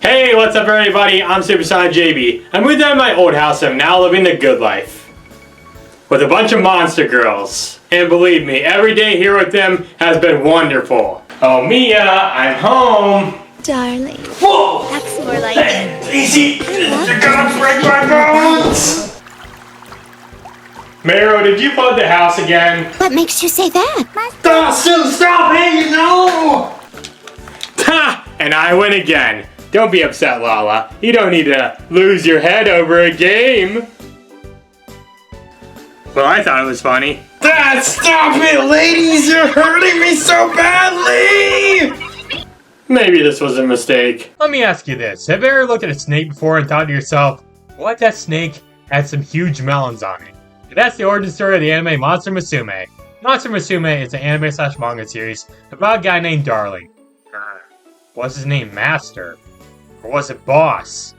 Hey, what's up everybody? I'm SuperSonicJB. I moved out of my old house and I'm now living the good life. With a bunch of monster girls. And believe me, every day here with them has been wonderful. Oh Mia, I'm home. Darling. Whoa! That's more like it. Easy! You're gonna break my bones! Mero, did you flood the house again? What makes you say that? Stop it! No! Ha! And I win again. Don't be upset, Lala. You don't need to lose your head over a game. Well, I thought it was funny. Stop it, ladies! You're hurting me so badly! Maybe this was a mistake. Let me ask you this. Have you ever looked at a snake before and thought to yourself, what if that snake had some huge melons on it? And that's the origin story of the anime Monster Musume. Monster Musume is an anime/manga series about a guy named Darling. Was his name Master? Or was it Boss?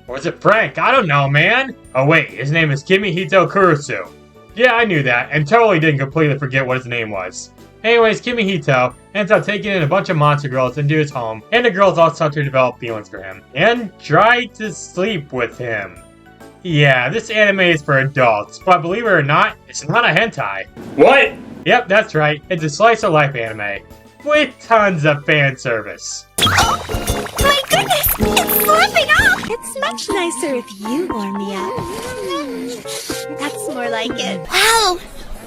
Or was it Frank? I don't know, man! Oh wait, his name is Kimihito Kurusu. Yeah, I knew that, and totally didn't completely forget what his name was. Anyways, Kimihito ends up taking in a bunch of monster girls into his home, and the girls all start to develop feelings for him, and try to sleep with him. Yeah, this anime is for adults, but believe it or not, it's not a hentai. What? Yep, that's right, it's a slice of life anime. With tons of fan service. My goodness! It's slipping up! It's much nicer if you warm me up. That's more like it. Wow!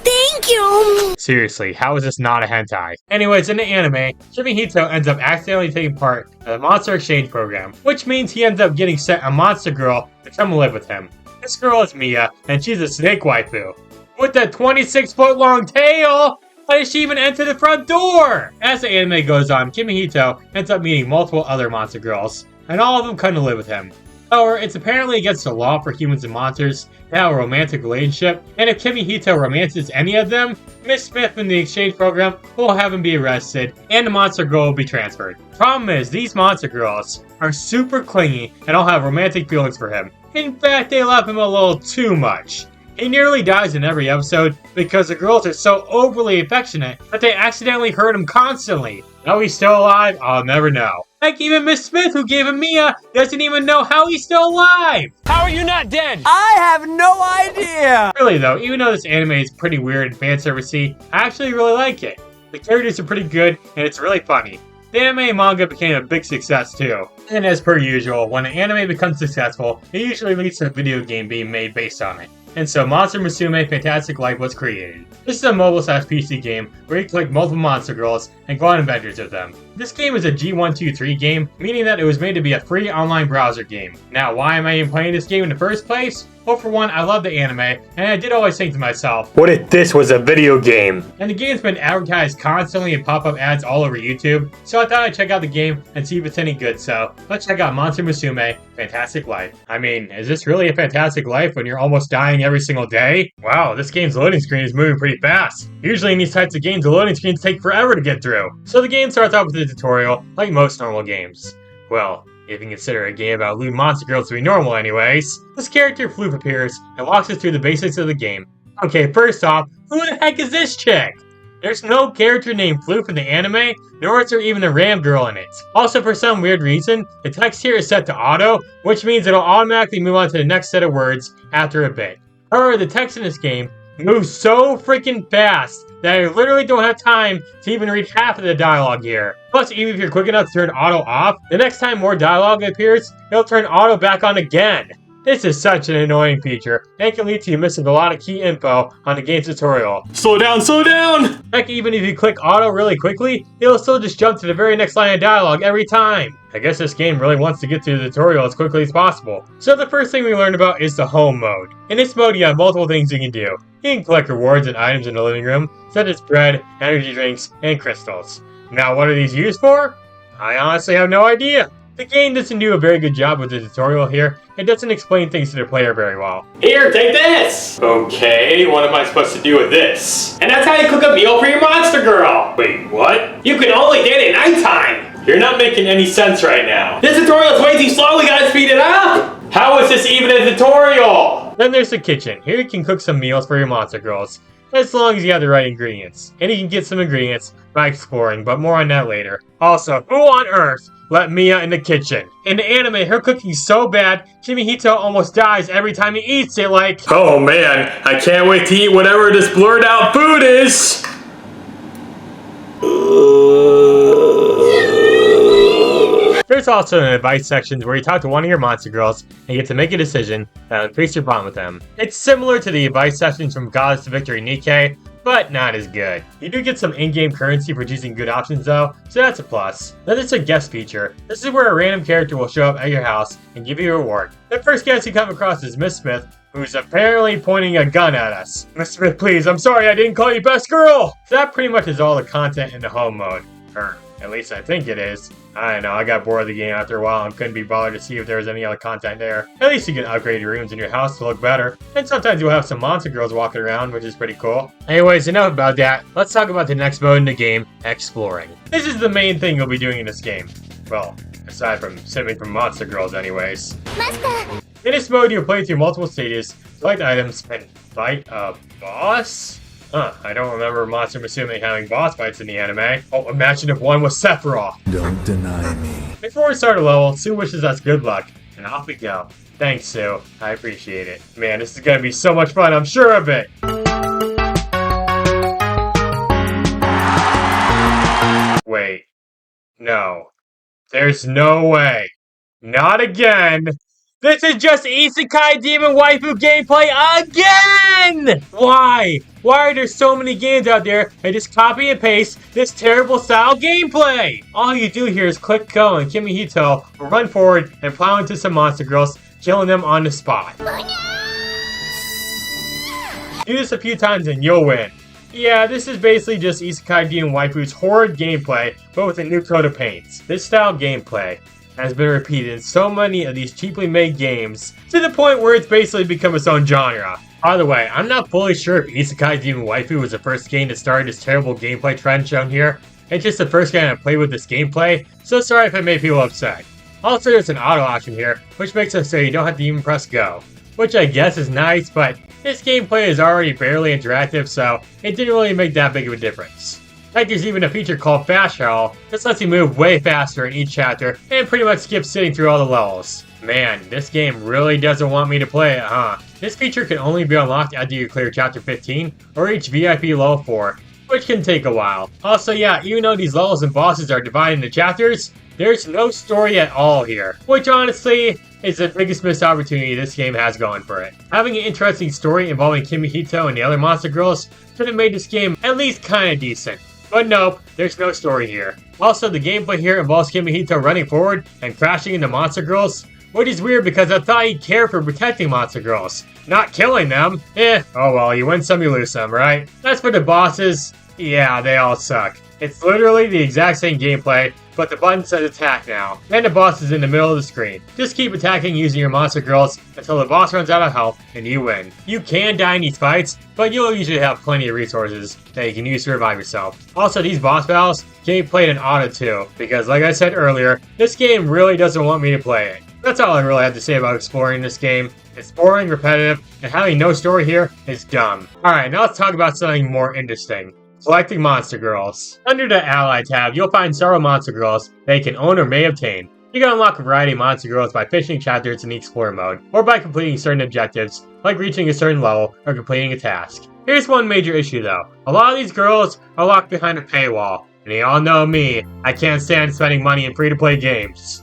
Thank you! Seriously, how is this not a hentai? Anyways, in the anime, Kimihito ends up accidentally taking part in a monster exchange program, which means he ends up getting sent a monster girl to come live with him. This girl is Mia, and she's a snake waifu. With a 26-foot long tail! How did she even enter the front door? As the anime goes on, Kimihito ends up meeting multiple other monster girls, and all of them come to live with him. However, it's apparently against the law for humans and monsters to have a romantic relationship, and if Kimihito romances any of them, Miss Smith in the exchange program will have him be arrested, and the monster girl will be transferred. Problem is, these monster girls are super clingy and all have romantic feelings for him. In fact, they love him a little too much. He nearly dies in every episode because the girls are so overly affectionate that they accidentally hurt him constantly. How he's still alive, I'll never know. Heck, even Miss Smith, who gave him Mia, doesn't even know how he's still alive! How are you not dead? I have no idea! Really though, even though this anime is pretty weird and fanservice-y, I actually really like it. The characters are pretty good, and it's really funny. The anime and manga became a big success too. And as per usual, when an anime becomes successful, it usually leads to a video game being made based on it. And so Monster Musume Fantastic Life was created. This is a mobile/PC game where you collect multiple monster girls and go on adventures with them. This game is a G123 game, meaning that it was made to be a free online browser game. Now, why am I even playing this game in the first place? Well, for one, I love the anime, and I did always think to myself, what if this was a video game? And the game's been advertised constantly in pop-up ads all over YouTube, so I thought I'd check out the game and see if it's any good, so let's check out Monster Musume Fantastic Life. I mean, is this really a fantastic life when you're almost dying every single day? Wow, this game's loading screen is moving pretty fast. Usually in these types of games, the loading screens take forever to get through. So the game starts off with a tutorial, like most normal games. Well, if you consider a game about lewd monster girls to be normal anyways. This character Floof appears and walks us through the basics of the game. Okay, first off, who the heck is this chick? There's no character named Floof in the anime, nor is there even a Ram girl in it. Also, for some weird reason, the text here is set to auto, which means it'll automatically move on to the next set of words after a bit. However, the text in this game moves so freaking fast that I literally don't have time to even read half of the dialogue here. Plus, even if you're quick enough to turn auto off, the next time more dialogue appears, it'll turn auto back on again. This is such an annoying feature, and can lead to you missing a lot of key info on the game's tutorial. Slow down, slow down! Heck, even if you click auto really quickly, it'll still just jump to the very next line of dialogue every time. I guess this game really wants to get through the tutorial as quickly as possible. So the first thing we learn about is the home mode. In this mode, you have multiple things you can do. You can collect rewards and items in the living room, such as bread, energy drinks, and crystals. Now, what are these used for? I honestly have no idea. The game doesn't do a very good job with the tutorial here. It doesn't explain things to the player very well. Here, take this! Okay, what am I supposed to do with this? And that's how you cook a meal for your monster girl! Wait, what? You can only date at nighttime! You're not making any sense right now. This tutorial is way too slow, we gotta speed it up! How is this even a tutorial? Then there's the kitchen. Here you can cook some meals for your monster girls. as long as you have the right ingredients. And you can get some ingredients by exploring, but more on that later. Also, who on earth let Mia in the kitchen? In the anime, her cooking's so bad, Kimihito almost dies every time he eats it, like, oh man, I can't wait to eat whatever this blurred out food is! There's also an advice section where you talk to one of your monster girls and get to make a decision that'll increase your bond with them. It's similar to the advice sessions from Goddess to Victory Nikkei, but not as good. You do get some in-game currency for choosing good options though, so that's a plus. Then there's a guest feature. This is where a random character will show up at your house and give you a reward. The first guest you come across is Miss Smith, who's apparently pointing a gun at us. Miss Smith, please, I'm sorry I didn't call you best girl! So that pretty much is all the content in the home mode. Or at least I think it is. I don't know, I got bored of the game after a while and couldn't be bothered to see if there was any other content there. At least you can upgrade your rooms in your house to look better. And sometimes you'll have some monster girls walking around, which is pretty cool. Anyways, enough about that. Let's talk about the next mode in the game, exploring. This is the main thing you'll be doing in this game. Well, aside from simming from monster girls anyways. Master! In this mode, you'll play through multiple stages, collect items, and fight a boss? I don't remember Monster Musume having boss fights in the anime. Oh, imagine if one was Sephiroth! Don't deny me. Before we start a level, Sue wishes us good luck, and off we go. Thanks, Sue. I appreciate it. Man, this is gonna be so much fun, I'm sure of it! Wait. No. There's no way. Not again! This is just Isekai Demon Waifu gameplay AGAIN! Why? Why are there so many games out there that just copy and paste this terrible style gameplay? All you do here is click go and Kimihito will run forward and plow into some monster girls, killing them on the spot. Do this a few times and you'll win. Yeah, this is basically just Isekai Demon Waifu's horrid gameplay, but with a new coat of paint. This style gameplay has been repeated in so many of these cheaply made games, to the point where it's basically become its own genre. By the way, I'm not fully sure if Isekai Demon Waifu was the first game to start this terrible gameplay trend shown here. It's just the first game I played with this gameplay, so sorry if it made people upset. Also, there's an auto option here, which makes it so you don't have to even press go. Which I guess is nice, but this gameplay is already barely interactive, so it didn't really make that big of a difference. Like there's even a feature called Fast Travel. This lets you move way faster in each chapter and pretty much skip sitting through all the levels. Man, this game really doesn't want me to play it, huh? This feature can only be unlocked after you clear chapter 15 or reach VIP level 4, which can take a while. Also, yeah, even though these levels and bosses are divided into chapters, there's no story at all here, which honestly is the biggest missed opportunity this game has going for it. Having an interesting story involving Kimihito and the other monster girls could have made this game at least kinda decent. But nope, there's no story here. Also, the gameplay here involves Kimihito running forward and crashing into monster girls, which is weird because I thought he'd care for protecting monster girls, not killing them. Oh well, you win some, you lose some, right? As for the bosses, yeah, they all suck. It's literally the exact same gameplay, but the button says attack now, and the boss is in the middle of the screen. Just keep attacking using your monster girls until the boss runs out of health and you win. You can die in these fights, but you'll usually have plenty of resources that you can use to revive yourself. Also, these boss battles can be played in auto too, because like I said earlier, this game really doesn't want me to play it. That's all I really have to say about exploring this game. It's boring, repetitive, and having no story here is dumb. Alright, now let's talk about something more interesting. Collecting monster girls. Under the Ally tab, you'll find several monster girls that you can own or may obtain. You can unlock a variety of monster girls by finishing chapters in the Explorer mode, or by completing certain objectives, like reaching a certain level or completing a task. Here's one major issue though. A lot of these girls are locked behind a paywall, and you all know me, I can't stand spending money in free-to-play games.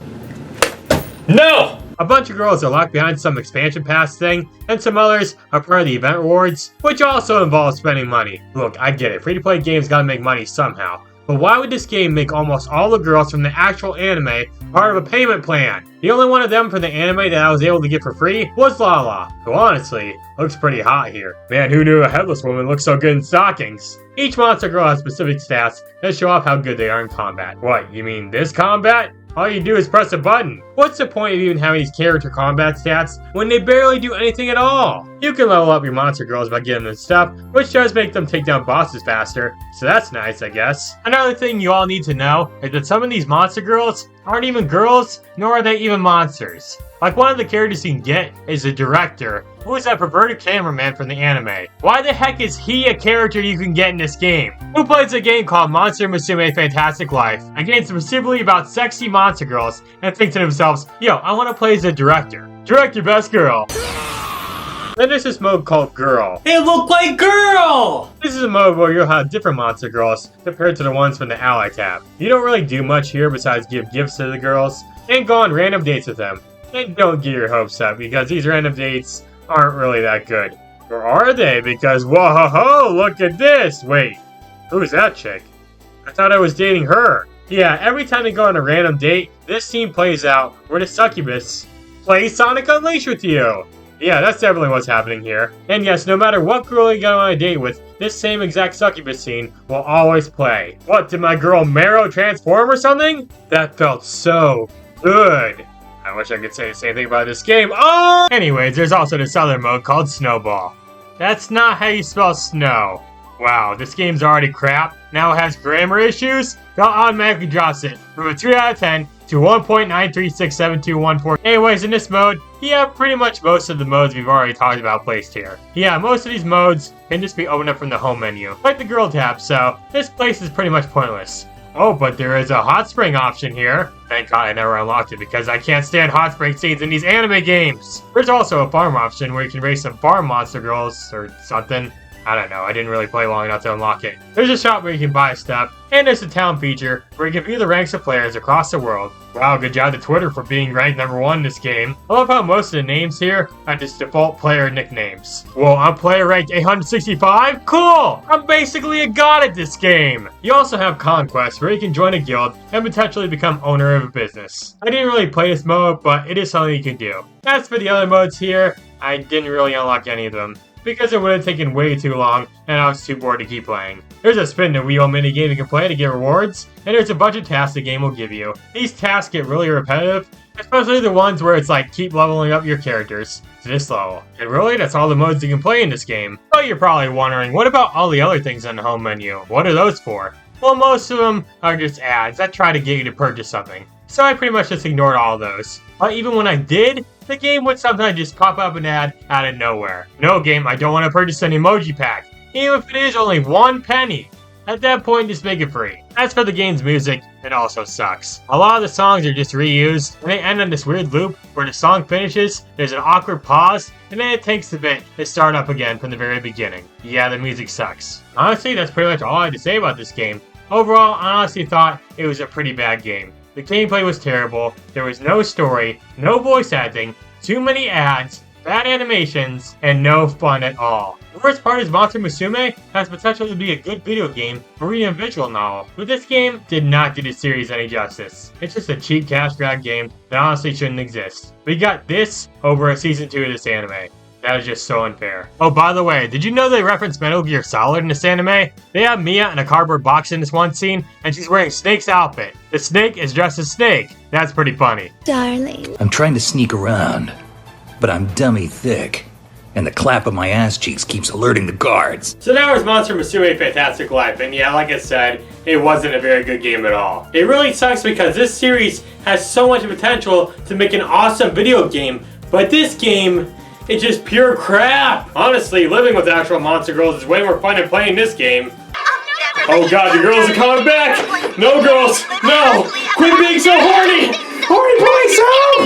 No! A bunch of girls are locked behind some expansion pass thing, and some others are part of the event rewards, which also involves spending money. Look, I get it, free-to-play games gotta make money somehow, but why would this game make almost all the girls from the actual anime part of a payment plan? The only one of them from the anime that I was able to get for free was Lala, who honestly looks pretty hot here. Man, who knew a headless woman looked so good in stockings? Each monster girl has specific stats that show off how good they are in combat. What, you mean this combat? All you do is press a button. What's the point of even having these character combat stats when they barely do anything at all? You can level up your monster girls by giving them stuff, which does make them take down bosses faster, so that's nice, I guess. Another thing you all need to know is that some of these monster girls aren't even girls, nor are they even monsters. Like one of the characters you can get is the director, who is that perverted cameraman from the anime. Why the heck is he a character you can get in this game? Who plays a game called Monster Musume Fantastic Life, a game specifically about sexy monster girls, and think to themselves, yo, I want to play as a director. Direct your best girl. Then there's this mode called Girl. It looked like Girl! This is a mode where you'll have different monster girls compared to the ones from the Ally tab. You don't really do much here besides give gifts to the girls and go on random dates with them. And don't get your hopes up because these random dates aren't really that good. Or are they? Because whoa, look at this! Wait, who's that chick? I thought I was dating her. Yeah, every time they go on a random date, this scene plays out where the succubus plays Sonic Unleashed with you. Yeah, that's definitely what's happening here. And yes, no matter what girl you go on a date with, this same exact succubus scene will always play. What, did my girl Marrow transform or something? That felt so good. I wish I could say the same thing about this game. Oh! Anyways, there's also this other mode called Snowball. That's not how you spell snow. Wow, this game's already crap. Now it has grammar issues. That automatically drops it from a 2 out of 10 to 1.9367214. Anyways, in this mode, you have pretty much most of the modes we've already talked about placed here. Yeah, most of these modes can just be opened up from the home menu, like the girl tab, so this place is pretty much pointless. Oh, but there is a hot spring option here. Thank God I never unlocked it because I can't stand hot spring scenes in these anime games. There's also a farm option where you can raise some farm monster girls or something. I don't know, I didn't really play long enough to unlock it. There's a shop where you can buy stuff, and there's a town feature where you can view the ranks of players across the world. Wow, good job to Twitter for being ranked #1 in this game. I love how most of the names here are just default player nicknames. Whoa, I'm player ranked 865? Cool! I'm basically a god at this game! You also have Conquest, where you can join a guild and potentially become owner of a business. I didn't really play this mode, but it is something you can do. As for the other modes here, I didn't really unlock any of them, because it would have taken way too long and I was too bored to keep playing. There's a spin the wheel minigame you can play to get rewards, and there's a bunch of tasks the game will give you. These tasks get really repetitive, especially the ones where it's like keep leveling up your characters to this level. And really, that's all the modes you can play in this game. But you're probably wondering, what about all the other things on the home menu? What are those for? Well, most of them are just ads that try to get you to purchase something. So I pretty much just ignored all of those. But even when I did, the game would sometimes just pop up an ad out of nowhere. No game, I don't want to purchase an emoji pack, even if it is only 1 penny. At that point, just make it free. As for the game's music, it also sucks. A lot of the songs are just reused, and they end on this weird loop where the song finishes, there's an awkward pause, and then it takes a bit to start up again from the very beginning. Yeah, the music sucks. Honestly, that's pretty much all I had to say about this game. Overall, I honestly thought it was a pretty bad game. The gameplay was terrible, there was no story, no voice acting, too many ads, bad animations, and no fun at all. The worst part is Monster Musume has potential to be a good video game or even a visual novel, but this game did not do the series any justice. It's just a cheap cash grab game that honestly shouldn't exist. We got this over a season 2 of this anime. That is just so unfair. Oh, by the way, did you know they reference Metal Gear Solid in this anime? They have Mia in a cardboard box in this one scene, and she's wearing Snake's outfit. The Snake is dressed as Snake. That's pretty funny. Darling. I'm trying to sneak around, but I'm dummy thick, and the clap of my ass cheeks keeps alerting the guards. So that was Monster Musume Fantastic Life, and yeah, like I said, it wasn't a very good game at all. It really sucks because this series has so much potential to make an awesome video game, but this game, it's just pure crap. Honestly, living with actual monster girls is way more fun than playing this game. Oh god, the girls are coming back! No girls! No! Quit being so horny! Horny boys, help!